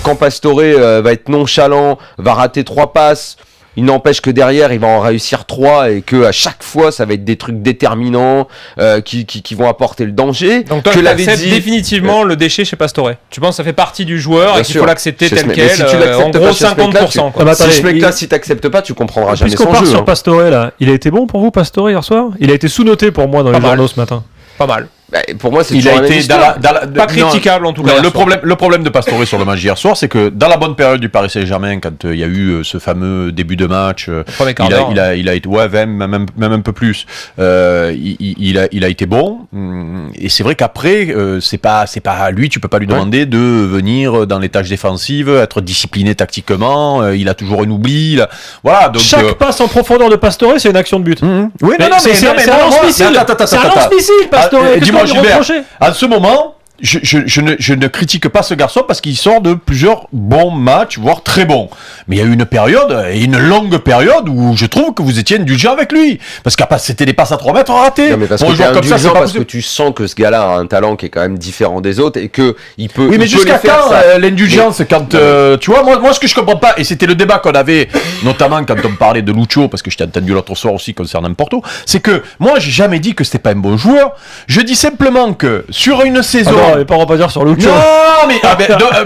Quand Pastore va être nonchalant, va rater 3 passes, il n'empêche que derrière il va en réussir 3 et que à chaque fois ça va être des trucs déterminants qui vont apporter le danger. Donc toi tu acceptes définitivement le déchet chez Pastore. Tu penses que ça fait partie du joueur et qu'il faut l'accepter tel quel, si tu en gros 50%. Si ce mec-là, si t'acceptes pas, tu comprendras jamais son jeu. Puisqu'on part sur Pastore là, il a été bon pour vous Pastore hier soir ? Il a été sous-noté pour moi dans les journaux ce matin. Pas mal. Bah, pour moi, c'est il a été pas critiquable en tout cas. Le problème de Pastore sur le match hier soir, c'est que dans la bonne période du Paris Saint-Germain, quand il y a eu ce fameux début de match, il a été même un peu plus. Il a été bon. Et c'est vrai qu'après, c'est pas lui. Tu peux pas lui demander de venir dans les tâches défensives, être discipliné tactiquement. Il a toujours un oubli. Voilà. Donc, chaque passe en profondeur de Pastore, c'est une action de but. Oui, mais c'est un lance-missile. C'est un lance-missile, Pastore. Dis-moi, Gilbert, en ce moment, je ne critique pas ce garçon parce qu'il sort de plusieurs bons matchs, voire très bons. Mais il y a eu une période, et une longue période, où je trouve que vous étiez indulgent avec lui. Parce que c'était des passes à 3 mètres ratées. Non, mais parce que tu sens que ce gars-là a un talent qui est quand même différent des autres et que il peut. Oui, mais jusqu'à quand l'indulgence quand tu vois, moi, ce que je comprends pas, et c'était le débat qu'on avait, notamment quand on parlait de Lucho, parce que je t'ai entendu l'autre soir aussi concernant Porto, c'est que moi, j'ai jamais dit que c'était pas un bon joueur. Je dis simplement que sur une saison. On va pas dire sur Lucho. Non,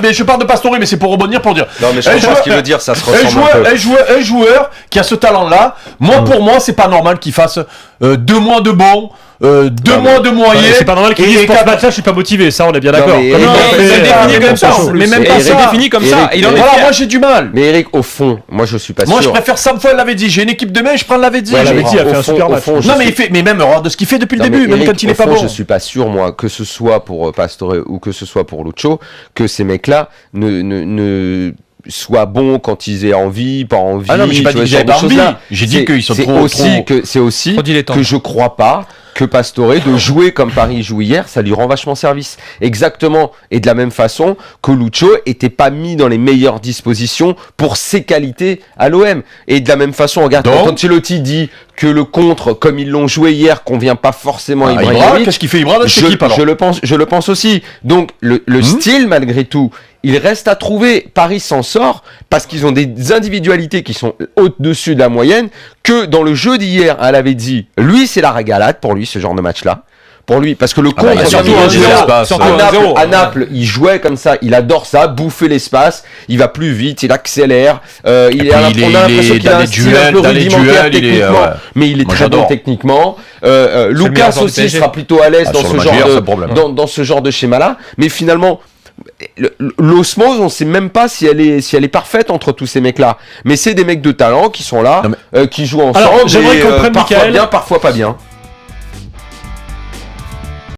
mais je parle de Pastore, mais c'est pour rebondir, pour dire. Non, mais je comprends ce qu'il veut dire, ça se ressemble un peu. Un joueur qui a ce talent-là, pour moi, c'est pas normal qu'il fasse 2 mois de bon, 2 mois de moyen. C'est pas normal qu'il dise pour ce match-là, je suis pas motivé, ça on est bien d'accord. C'est défini comme ça, mais même pas ça. défini comme ça. Voilà, moi j'ai du mal. Mais Eric, au fond, moi je suis pas sûr. Moi je préfère 100 fois Lavezzi. J'ai une équipe de main, je prends Lavezzi. Lavezzi a fait un super match. Non, mais même de ce qu'il fait depuis le début, même quand il est pas bon. Je suis pas sûr, moi, que ce soit pour Pastore ou que ce soit pour Lucho, que ces mecs-là ne soient bons quand ils aient envie, pas envie. Ah non, mais j'ai pas dit qu'ils avaient envie. J'ai dit qu'ils sont trop. C'est aussi que je crois pas que Pastore, de jouer comme Paris joue hier, ça lui rend vachement service. Exactement. Et de la même façon que Lucho était pas mis dans les meilleures dispositions pour ses qualités à l'OM. Et de la même façon, regarde, quand Ancelotti dit que le contre, comme ils l'ont joué hier, convient pas forcément à Ibrahimovic. Qu'est-ce qu'il fait Ibra dans cette équipe alors ? Je le pense aussi. Donc, le style, malgré tout, il reste à trouver. Paris s'en sort parce qu'ils ont des individualités qui sont au-dessus de la moyenne, que dans le jeu d'hier, elle avait dit, lui, c'est la régalade pour lui, ce genre de match-là. Pour lui, parce que le contre, à Naples, il jouait comme ça, il adore ça, bouffer l'espace, il va plus vite, il accélère, on a l'impression qu'il a un style un peu rudimentaire techniquement, mais il est très bon techniquement. Lucas aussi sera plutôt à l'aise dans ce genre de schéma-là, mais finalement, l'osmose, on sait même pas si elle est parfaite entre tous ces mecs-là. Mais c'est des mecs de talent qui sont là, qui jouent ensemble. Alors, j'aimerais qu'on prenne parfois bien, parfois pas bien.